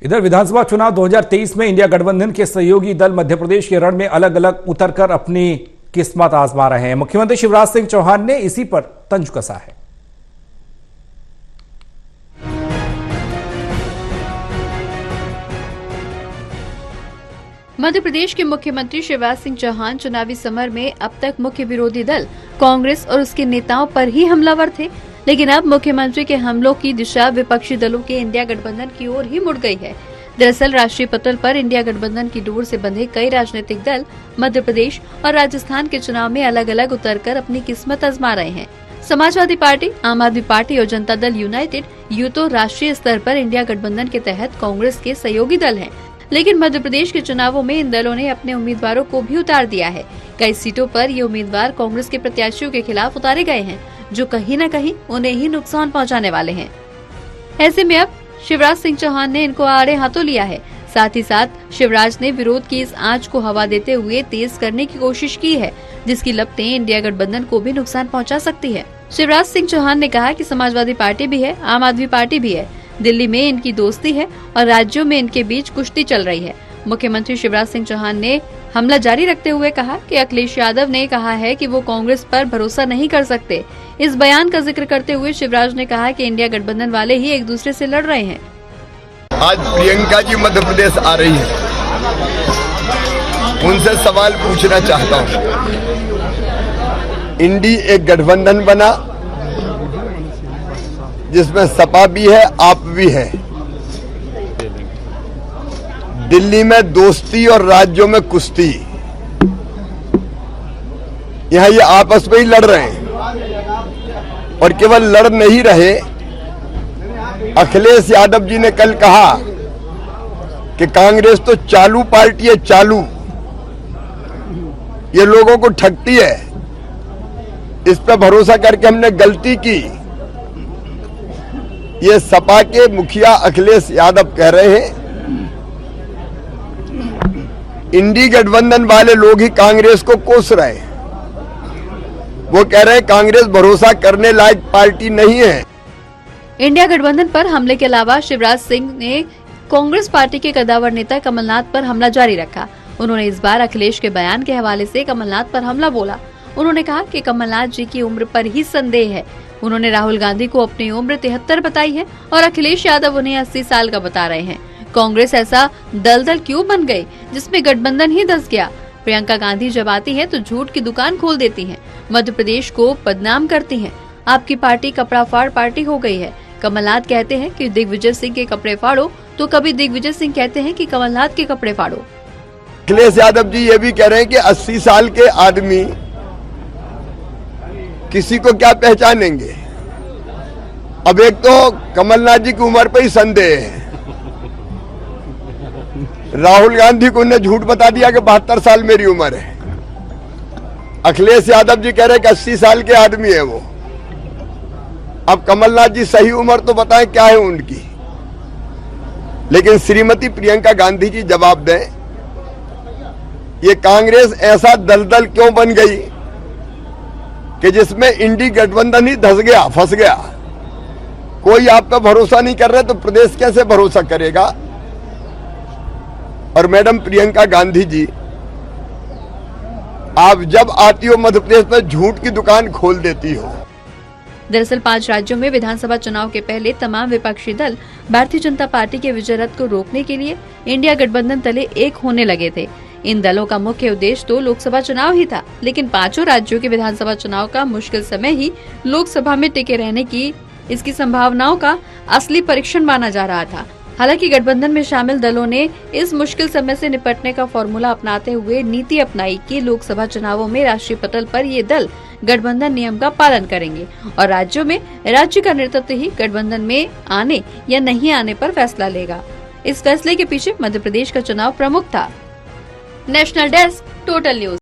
इधर विधानसभा चुनाव 2023 में इंडिया गठबंधन के सहयोगी दल मध्य प्रदेश के रण में अलग अलग उतरकर अपनी किस्मत आजमा रहे हैं। मुख्यमंत्री शिवराज सिंह चौहान ने इसी पर तंज कसा है। मध्य प्रदेश के मुख्यमंत्री शिवराज सिंह चौहान चुनावी समर में अब तक मुख्य विरोधी दल कांग्रेस और उसके नेताओं पर ही हमलावर थे, लेकिन अब मुख्यमंत्री के हमलों की दिशा विपक्षी दलों के इंडिया गठबंधन की ओर ही मुड़ गई है। दरअसल राष्ट्रीय पटल पर इंडिया गठबंधन की डोर से बंधे कई राजनीतिक दल मध्य प्रदेश और राजस्थान के चुनाव में अलग अलग उतरकर अपनी किस्मत आजमा रहे हैं। समाजवादी पार्टी, आम आदमी पार्टी और जनता दल यूनाइटेड यूं तो राष्ट्रीय स्तर पर इंडिया गठबंधन के तहत कांग्रेस के सहयोगी दल हैं, लेकिन मध्य प्रदेश के चुनावों में इन दलों ने अपने उम्मीदवारों को भी उतार दिया है। कई सीटों पर ये उम्मीदवार कांग्रेस के प्रत्याशियों के खिलाफ उतारे गए हैं, जो कहीं न कहीं उन्हें ही नुकसान पहुंचाने वाले हैं। ऐसे में अब शिवराज सिंह चौहान ने इनको आड़े हाथों लिया है। साथ ही साथ शिवराज ने विरोध की इस आंच को हवा देते हुए तेज करने की कोशिश की है, जिसकी लपटें इंडिया गठबंधन को भी नुकसान पहुंचा सकती है। शिवराज सिंह चौहान ने कहा कि समाजवादी पार्टी भी है, आम आदमी पार्टी भी है, दिल्ली में इनकी दोस्ती है और राज्यों में इनके बीच कुश्ती चल रही है। मुख्यमंत्री शिवराज सिंह चौहान ने हमला जारी रखते हुए कहा कि अखिलेश यादव ने कहा है कि वो कांग्रेस पर भरोसा नहीं कर सकते। इस बयान का जिक्र करते हुए शिवराज ने कहा कि इंडिया गठबंधन वाले ही एक दूसरे से लड़ रहे हैं। आज प्रियंका जी मध्य प्रदेश आ रही है, उनसे सवाल पूछना चाहता हूँ। इंडी एक गठबंधन बना जिसमें सपा भी है, आप भी है। दिल्ली में दोस्ती और राज्यों में कुश्ती, यहाँ ये आपस में ही लड़ रहे हैं और केवल लड़ नहीं रहे। अखिलेश यादव जी ने कल कहा कि कांग्रेस तो चालू पार्टी है, चालू, ये लोगों को ठगती है। इस पर भरोसा करके हमने गलती की। ये सपा के मुखिया अखिलेश यादव कह रहे हैं इंडी गठबंधन वाले लोग ही कांग्रेस को कोस रहे हैं। वो कह रहे हैं कांग्रेस भरोसा करने लायक पार्टी नहीं है। इंडिया गठबंधन पर हमले के अलावा शिवराज सिंह ने कांग्रेस पार्टी के कद्दावर नेता कमलनाथ पर हमला जारी रखा। उन्होंने इस बार अखिलेश के बयान के हवाले से कमलनाथ पर हमला बोला। उन्होंने कहा कि कमलनाथ जी की उम्र पर ही संदेह है। उन्होंने राहुल गांधी को अपनी उम्र 73 बताई है और अखिलेश यादव उन्हें 80 साल का बता रहे हैं। कांग्रेस ऐसा दलदल क्यों बन गई जिसमें गठबंधन ही धंस गया। प्रियंका गांधी जब आती है तो झूठ की दुकान खोल देती हैं, मध्य प्रदेश को बदनाम करती हैं। आपकी पार्टी कपड़ा फाड़ पार्टी हो गई है। कमलनाथ कहते हैं कि दिग्विजय सिंह के कपड़े फाड़ो, तो कभी दिग्विजय सिंह कहते हैं कि कमलनाथ के कपड़े फाड़ो। अखिलेश यादव जी ये भी कह रहे हैं कि 80 साल के आदमी किसी को क्या पहचानेंगे। अब एक तो कमलनाथ जी की उम्र पर ही संदेह है। राहुल गांधी को उन्हें झूठ बता दिया कि 72 साल मेरी उम्र है। अखिलेश यादव जी कह रहे हैं कि 80 साल के आदमी है वो। अब कमलनाथ जी सही उम्र तो बताएं क्या है उनकी। लेकिन श्रीमती प्रियंका गांधी जी जवाब दें, ये कांग्रेस ऐसा दलदल क्यों बन गई कि जिसमें इंडी गठबंधन ही धंस गया, फंस गया। कोई आप पे भरोसा नहीं कर रहा तो प्रदेश कैसे भरोसा करेगा। और मैडम प्रियंका गांधी जी, आप जब आती हो मध्य प्रदेश में झूठ की दुकान खोल देती हो। दरअसल 5 राज्यों में विधानसभा चुनाव के पहले तमाम विपक्षी दल भारतीय जनता पार्टी के विजय रथ को रोकने के लिए इंडिया गठबंधन तले एक होने लगे थे। इन दलों का मुख्य उद्देश्य तो लोकसभा चुनाव ही था, लेकिन 5 राज्यों के विधानसभा चुनाव का मुश्किल समय ही लोकसभा में टिके रहने की इसकी संभावनाओं का असली परीक्षण माना जा रहा था। हालांकि गठबंधन में शामिल दलों ने इस मुश्किल समय से निपटने का फॉर्मूला अपनाते हुए नीति अपनाई कि लोकसभा चुनावों में राष्ट्रीय पटल पर ये दल गठबंधन नियम का पालन करेंगे और राज्यों में राज्य का नेतृत्व ही गठबंधन में आने या नहीं आने पर फैसला लेगा। इस फैसले के पीछे मध्य प्रदेश का चुनाव प्रमुख था। National desk, total news.